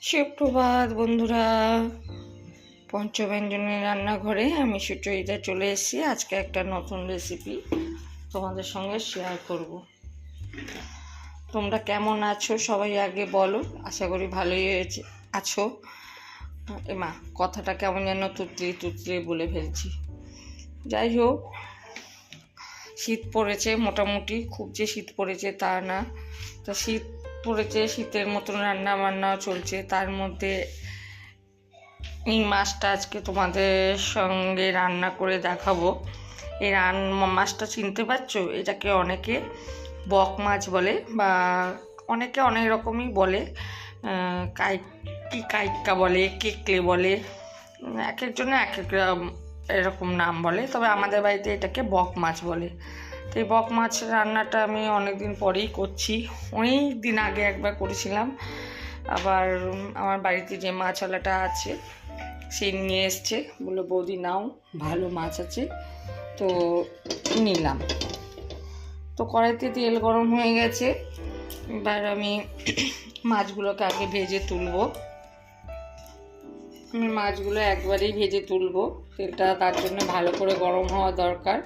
সুপ্রভাত বন্ধুরা, পঞ্চব্যঞ্জনের রান্নাঘরে আমি সুচরিতা চলে এসেছি। আজকে একটা নতুন রেসিপি তোমাদের সঙ্গে শেয়ার করব। তোমরা কেমন আছো সবাই আগে বলো। আশা করি ভালোই আছো। মা কথাটা কেমন যেন তুতলে বলে ফেলছি। যাই হোক, শীত পড়েছে মোটামুটি, খুব যে শীত পড়েছে তা না। তো শীত পড়েছে, শীতের মতন রান্না বান্নাও চলছে। তার মধ্যে এই মাছটা আজকে তোমাদের সঙ্গে রান্না করে দেখাবো। এই মাছটা চিনতে পারছো? এটাকে অনেকে বক মাছ বলে, বা অনেকে অনেক রকমই বলে। কাইক্কা বলে, কেকলে বলে, এক একজনে এক এক এরকম নাম বলে। তবে আমাদের বাড়িতে এটাকে বক মাছ বলে। তো এই বক মাছ রান্নাটা আমি অনেক দিন পরেই করছি। অনেক দিন আগে একবার করেছিলাম। আবার আমার বাড়িতে যে মাছওয়ালাটা আছে সে নিয়ে এসছে, বলে বৌদি নাও, ভালো মাছ আছে। তো নিলাম। তো কড়াইতে তেল গরম হয়ে গেছে। এবার আমি মাছগুলোকে আগে ভেজে তুলবো। আমি মাছগুলো একবারেই ভেজে তুলবো। তেলটা তার জন্য ভালো করে গরম হওয়া দরকার।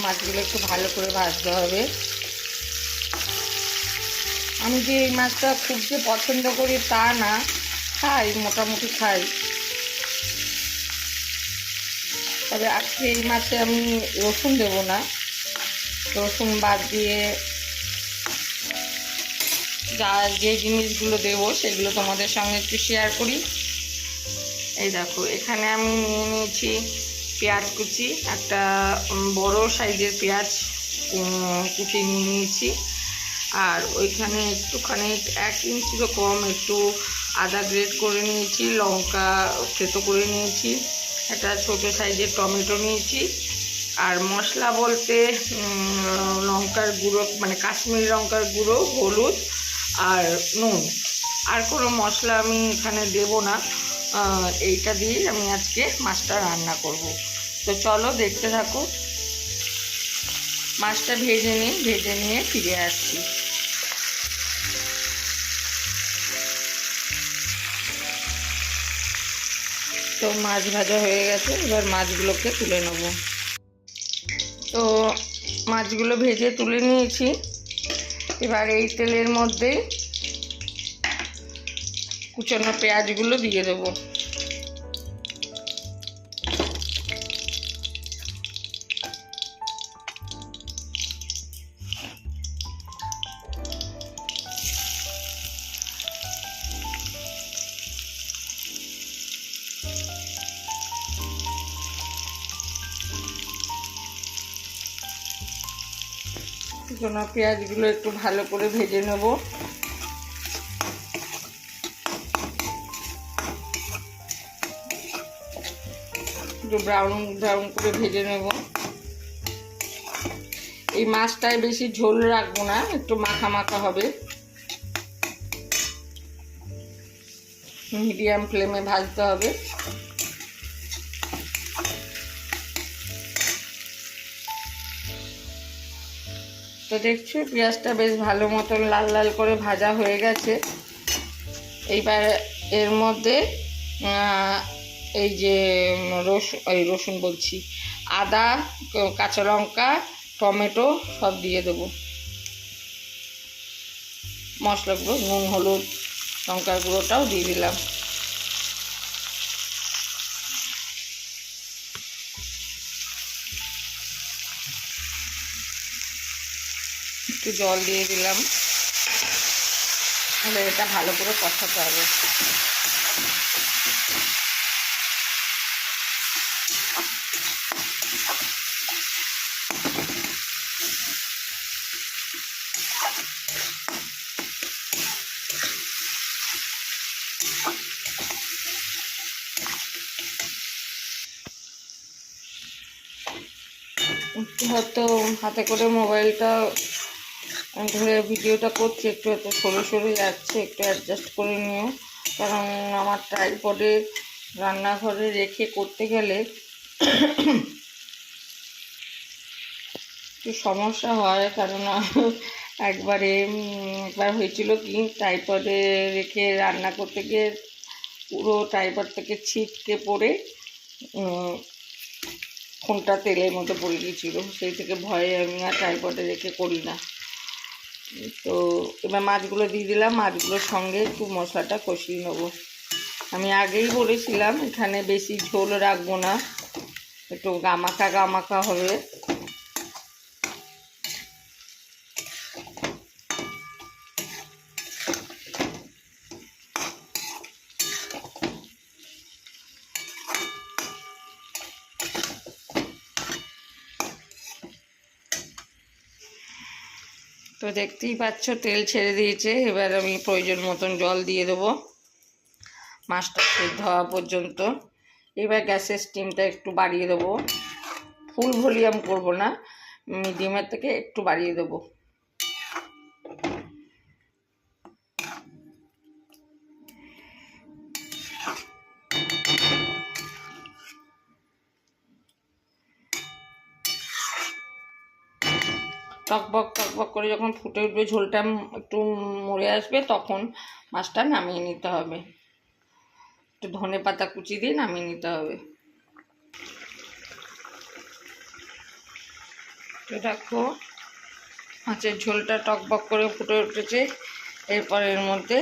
মাছগুলো একটু ভালো করে ভাজতে হবে। আমি যে এই মাছটা খুব যে পছন্দ করি তা না, খাই, মোটামুটি খাই। তবে আজকে এই মাছে আমি রসুন দেব না, রসুন বাদ দিয়ে যে জিনিসগুলো দেবো সেগুলো তোমাদের সঙ্গে একটু শেয়ার করি। এই দেখো, এখানে আমি নিয়ে নিয়েছি পেঁয়াজ কুচি, একটা বড় সাইজের পেঁয়াজ কুচি নিয়ে নিয়েছি। আর ওইখানে একটুখানি 1 ইঞ্চিরও কম একটু আদা গ্রেট করে নিয়েছি, লঙ্কা থেতো করে নিয়েছি, একটা ছোটো সাইজের টমেটো নিয়েছি। আর মশলা বলতে লঙ্কার গুঁড়ো, মানে কাশ্মীরি লঙ্কার গুঁড়ো, হলুদ আর নুন। আর কোনো মশলা আমি এখানে দেব না। এইটা দিয়েই আমি আজকে মাছটা রান্না করব। তো চলো দেখতে থাকো। মাছটা ভেজে নিয়ে ফিরে আসছি। তো মাছ ভাজা হয়ে গেছে, এবার মাছগুলোকে তুলে নেব। তো মাছগুলো ভেজে তুলে নিয়েছি। এবার এই তেলের মধ্যে কুচানো পেঁয়াজগুলো দিয়ে দেবো। কুচানো পেঁয়াজগুলো একটু ভালো করে ভেজে নেব। একটু ব্রাউন ব্রাউন করে ভেজে নেব। এই মাছটায় বেশি ঝোল রাখবো না, একটু মাখা মাখা হবে। মিডিয়াম ফ্লেমে ভাজতে হবে। তো দেখছো পেঁয়াজটা বেশ ভালো মতন লাল লাল করে ভাজা হয়ে গেছে। এইবার এর মধ্যে এই যে রসুন বলছি, আদা, কাঁচা লঙ্কা, টমেটো সব দিয়ে দেবো। মশলাগুলো, নুন, হলুদ, লঙ্কার গুঁড়োটাও দিয়ে দিলাম। একটু জল দিয়ে দিলাম, তাহলে এটা ভালো করে কষাতে হবে। হয়তো হাতে করে মোবাইলটা ধরে ভিডিওটা করছি, একটু হয়তো সরে যাচ্ছে, একটু অ্যাডজাস্ট করে নিও। কারণ আমার ট্রাইপডে রান্নাঘরে রেখে করতে গেলে একটু সমস্যা হয়, কারণ একবার হয়েছিল কি, ট্রাইপডে রেখে রান্না করতে গিয়ে পুরো ট্রাইপড থেকে ছিটকে পড়ে ফোনটা তেলের মধ্যে পড়ে গিয়েছিল। সেই থেকে ভয়ে আমি আর ট্রাইপডে রেখে করি না। তো এবার মাছগুলো দিয়ে দিলাম, মাছগুলোর সঙ্গে একটু মশলাটা কষিয়ে নেবো। আমি আগেই বলেছিলাম এখানে বেশি ঝোল রাখবো না, একটু গামাখা গামাখা হবে। তো দেখতেই পাচ্ছ তেল ছেড়ে দিয়েছে। এবার আমি প্রয়োজন মতন জল দিয়ে দেবো মাছটা সেদ্ধ হওয়া পর্যন্ত। এবার গ্যাসের স্টিমটা একটু বাড়িয়ে দেবো, ফুল ভলিউম করব না, মিডিয়ামের থেকে একটু বাড়িয়ে দেবো। টকবক টকবক করে যখন ফুটে উঠবে, ঝোলটা একটু মরে আসবে, তখন মাছটা নামিয়ে নিতে হবে। একটু ধনে পাতা কুচি দিয়ে নামিয়ে নিতে হবে। তো দেখো মাছের ঝোলটা টকবক করে ফুটে উঠেছে। এরপর এর মধ্যে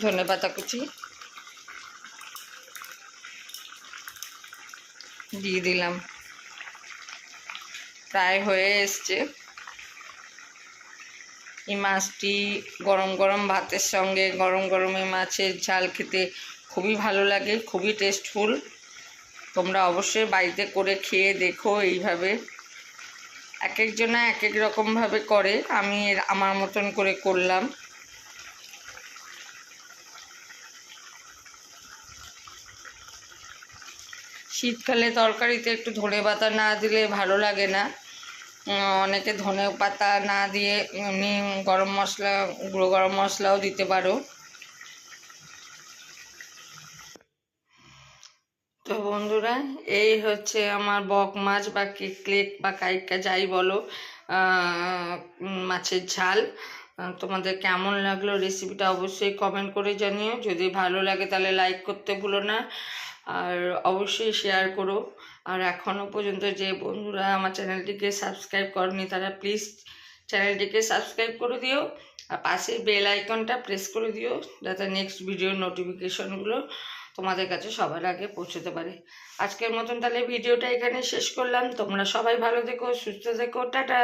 ধনে পাতা কুচি দিয়ে দিলাম। প্রায় হয়ে এসছে। এই মাছটি গরম গরম ভাতের সঙ্গে, গরম গরম এই মাছের ঝাল খেতে খুবই ভালো লাগে, খুবই টেস্টফুল। তোমরা অবশ্যই বাড়িতে করে খেয়ে দেখো। এইভাবে এক একজনা এক এক রকমভাবে করে, আমি আমার মতন করে করলাম। শীতকালে তরকারিতে একটু ধনে পাতা না দিলে ভালো লাগে না। অনেকে ধনে পাতা না দিয়ে এমনি গরম মশলা, গুঁড়ো গরম মশলাও দিতে পারো। তো বন্ধুরা, এই হচ্ছে আমার বক মাছ বা কেকলেট বা কাইকা যাই বলো, মাছের ঝাল। তোমাদের কেমন লাগলো রেসিপিটা অবশ্যই কমেন্ট করে জানিও। যদি ভালো লাগে তাহলে লাইক করতে ভুলো না, আর অবশ্যই শেয়ার করো। আর এখনও পর্যন্ত যে বন্ধুরা আমার চ্যানেলটিকে সাবস্ক্রাইব করনি, তারা প্লিজ চ্যানেলটিকে সাবস্ক্রাইব করে দিও, আর পাশে বেল আইকনটা প্রেস করে দিও, যাতে নেক্সট ভিডিওর নোটিফিকেশনগুলো তোমাদের কাছে সবার আগে পৌঁছতে পারে। আজকের মতন তাহলে ভিডিওটা এখানে শেষ করলাম। তোমরা সবাই ভালো থেকো, সুস্থ থেকো, টাটা।